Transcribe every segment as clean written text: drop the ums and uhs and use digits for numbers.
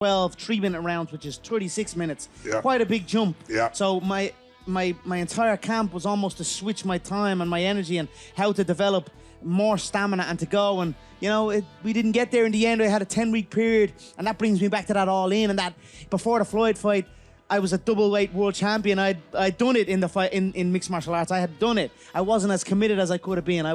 12 3-minute rounds, which is 36 minutes. Yeah. Quite a big jump. Yeah. So my entire camp was almost to switch my time and my energy and how to develop more stamina and to go. And, we didn't get there in the end. I had a 10-week period, and that brings me back to that All In. And that before the Floyd fight, I was a double-weight world champion. I'd done it in the fight in mixed martial arts. I had done it. I wasn't as committed as I could have been. I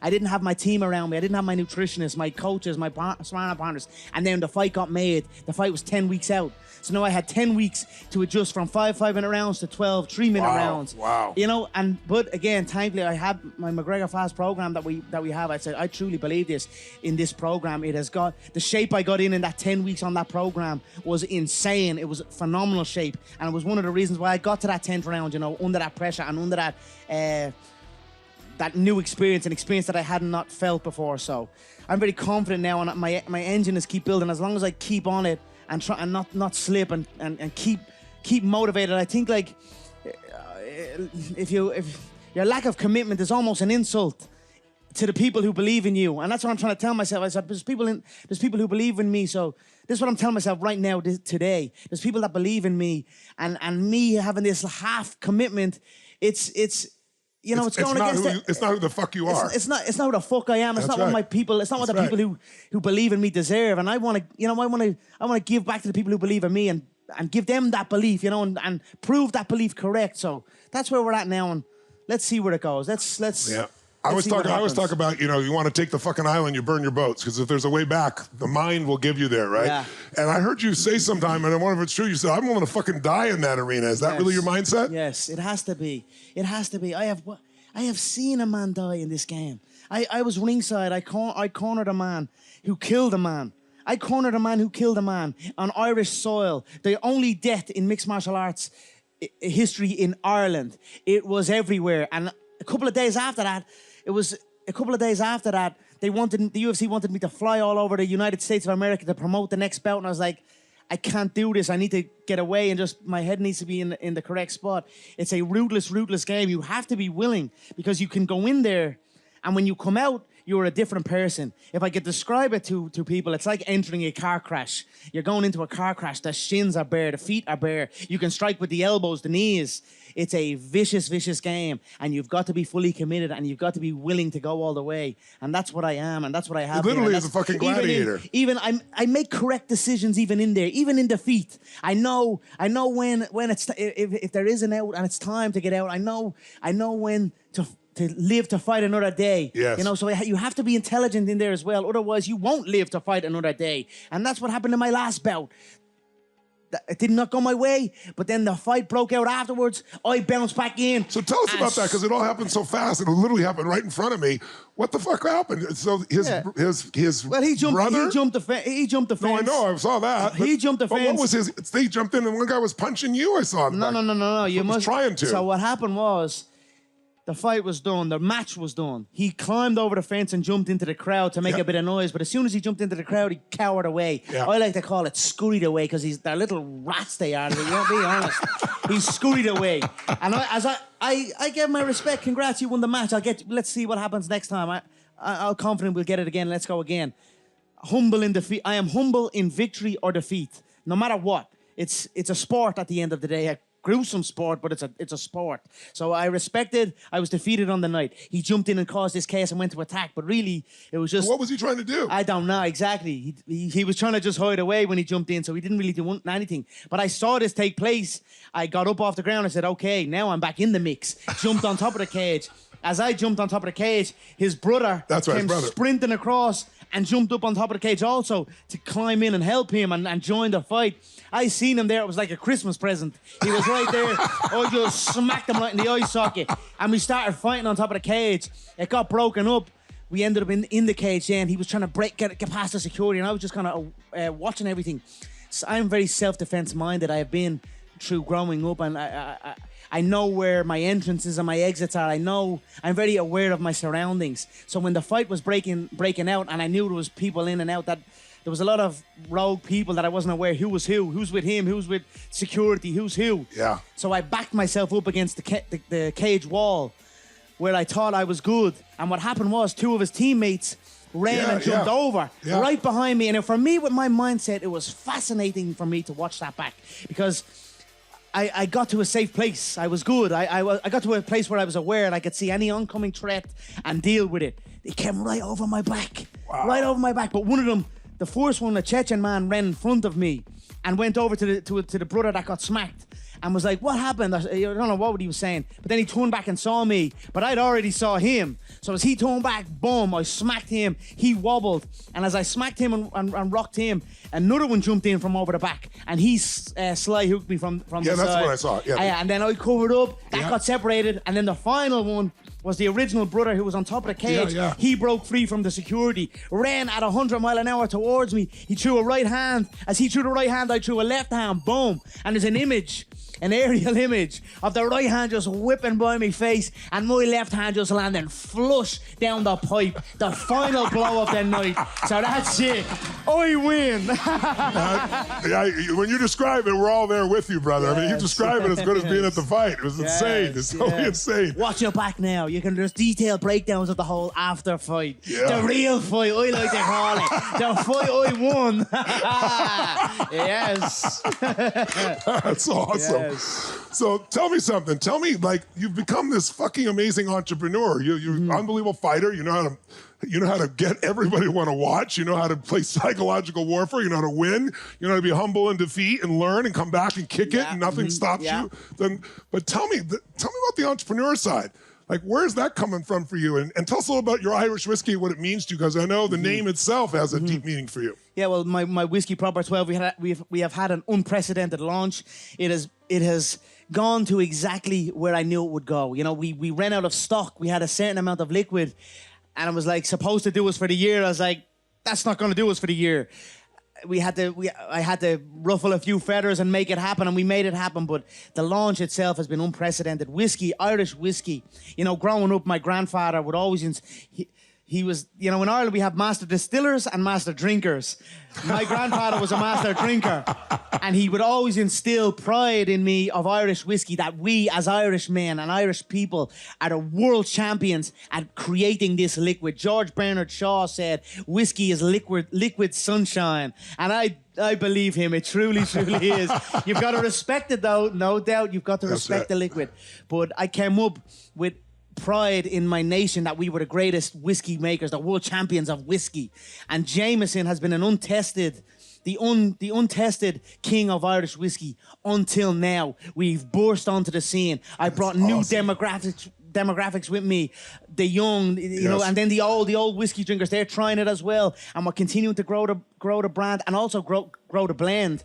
didn't have my team around me. I didn't have my nutritionists, my coaches, my sparring partners. And then the fight got made. The fight was 10 weeks out. So now I had 10 weeks to adjust from 5-minute rounds to 12 3-minute rounds. Wow. But again, thankfully I have my McGregor Fast program that we have. I truly believe this in this program. It has got the shape I got in that 10 weeks on that program was insane. It was phenomenal shape. And it was one of the reasons why I got to that 10th round, under that pressure and under that new experience, an experience that I had not felt before. So I'm very confident now, and my engine is keep building. As long as I keep on it and try and not slip and keep motivated. I think if your lack of commitment is almost an insult to the people who believe in you. And that's what I'm trying to tell myself. I said, there's people who believe in me. So this is what I'm telling myself right now, today. There's people that believe in me, and me having this half commitment, it's going against it. It's not who the fuck you are. It's not who the fuck I am. It's not what my people. It's not what the people who believe in me deserve. And I want to give back to the people who believe in me and give them that belief, and prove that belief correct. So that's where we're at now, and let's see where it goes. Let's. Yeah. I always talk about, you want to take the fucking island, you burn your boats, because if there's a way back, the mind will give you there, right? Yeah. And I heard you say sometime, and I wonder if it's true, you said, I'm willing to fucking die in that arena. Is that really your mindset? Yes, it has to be. It has to be. I have seen a man die in this game. I was ringside. I cornered a man who killed a man. I cornered a man who killed a man on Irish soil. The only death in mixed martial arts history in Ireland. It was everywhere. And a couple of days after that, the UFC wanted me to fly all over the United States of America to promote the next bout. And I was like, I can't do this. I need to get away, and just my head needs to be in the correct spot. It's a ruthless game. You have to be willing, because you can go in there, and when you come out, you're a different person. If I could describe it to people, it's like entering a car crash. You're going into a car crash. The shins are bare. The feet are bare. You can strike with the elbows, the knees. It's a vicious game, and you've got to be fully committed, and you've got to be willing to go all the way. And that's what I am, and that's what I have. Literally is a fucking gladiator. Even I make correct decisions even in there, even in defeat. I know when it's if there is an out and it's time to get out. I know when to live to fight another day. Yes. So you have to be intelligent in there as well. Otherwise, you won't live to fight another day. And that's what happened in my last bout. It did not go my way, but then the fight broke out afterwards. I bounced back in. So tell us about that, because it all happened so fast. It literally happened right in front of me. What the fuck happened? So his brother? He jumped the fence. No, I know. I saw that. He jumped the fence. But what was his? They jumped in, and one guy was punching you. I saw him. No. You must trying to. So what happened was, the fight was done. The match was done. He climbed over the fence and jumped into the crowd to make a bit of noise. But as soon as he jumped into the crowd, he cowered away. Yeah. I like to call it scurried away, because they're little rats they are. You won't be honest. He scurried away. And I gave my respect. Congrats, you won the match. Let's see what happens next time. I'm confident we'll get it again. Let's go again. Humble in defeat. I am humble in victory or defeat, no matter what. It's a sport at the end of the day. A gruesome sport, but it's a sport. So I respected. I was defeated on the night. He jumped in and caused this chaos and went to attack, but really it was just. What was he trying to do? I don't know exactly. He was trying to just hide away when he jumped in, so he didn't really do anything. But I saw this take place. I got up off the ground and said, "Okay, now I'm back in the mix." Jumped on top of the cage. As I jumped on top of the cage, his brother came sprinting across and jumped up on top of the cage also to climb in and help him and join the fight. I seen him there. It was like a Christmas present. He was right there. I just smacked him right in the eye socket. And we started fighting on top of the cage. It got broken up. We ended up in the cage then. He was trying to get past the security, and I was just kind of watching everything. So I'm very self-defense minded. I have been through growing up, and I know where my entrances and my exits are. I'm very aware of my surroundings. So when the fight was breaking out, and I knew there was people in and out, that there was a lot of rogue people that I wasn't aware who was who's with him, who's with security, who's who. Yeah. So I backed myself up against the cage wall where I thought I was good. And what happened was, two of his teammates ran and jumped over right behind me. And for me, with my mindset, it was fascinating for me to watch that back because I got to a safe place. I was good. I got to a place where I was aware and I could see any oncoming threat and deal with it. They came right over my back. Wow. Right over my back. But one of them, the first one, a Chechen man, ran in front of me and went over to the brother that got smacked and was like, what happened? I don't know what he was saying. But then he turned back and saw me. But I'd already saw him. So as he turned back, boom, I smacked him. He wobbled. And as I smacked him and rocked him, another one jumped in from over the back. And he sly hooked me from the side. Yeah, that's what I saw. Yeah. And then I covered up. That got separated. And then the final one was the original brother who was on top of the cage. Yeah. He broke free from the security, ran at 100 miles an hour towards me. He threw a right hand. As he threw the right hand, I threw a left hand. Boom. And there's an aerial image of the right hand just whipping by my face and my left hand just landing flush down the pipe. The final blow of the night. So that's it. I win. When you describe it, we're all there with you, brother. I mean, you describe it as good as being at the fight. It was insane. It's totally insane. Watch your back now. You can just detailed breakdowns of the whole after fight. Yeah. The real fight, I like to call it. The fight I won. Yes. That's awesome. Yes. So tell me something. Tell me, like, you've become this fucking amazing entrepreneur. You're an unbelievable fighter. You know how to get everybody to want to watch. You know how to play psychological warfare. You know how to win. You know how to be humble in defeat and learn and come back and kick it and nothing stops you. But tell me about the entrepreneur side. Like, where's that coming from for you? And tell us a little about your Irish whiskey, what it means to you, because I know the name itself has a deep meaning for you. Yeah, well, my whiskey Proper 12, we have had an unprecedented launch. It has gone to exactly where I knew it would go. You know, we ran out of stock. We had a certain amount of liquid, and it was like supposed to do us for the year. I was like, that's not going to do us for the year. I had to ruffle a few feathers and make it happen, and we made it happen. But the launch itself has been unprecedented. Whiskey, Irish whiskey. You know, growing up, my grandfather would always he was, you know, in Ireland we have master distillers and master drinkers. My grandfather was a master drinker, and he would always instill pride in me of Irish whiskey, that we as Irish men and Irish people are the world champions at creating this liquid. George Bernard Shaw said, whiskey is liquid sunshine. And I believe him. It truly, truly is. You've got to respect it, though. No doubt you've got to respect the liquid. But I came up with pride in my nation that we were the greatest whiskey makers, the world champions of whiskey. And Jameson has been an untested, the untested king of Irish whiskey until now. We've burst onto the scene. I brought new demographics with me, the young, you know, and then the old whiskey drinkers. They're trying it as well, and we're continuing to grow the brand and also grow the blend.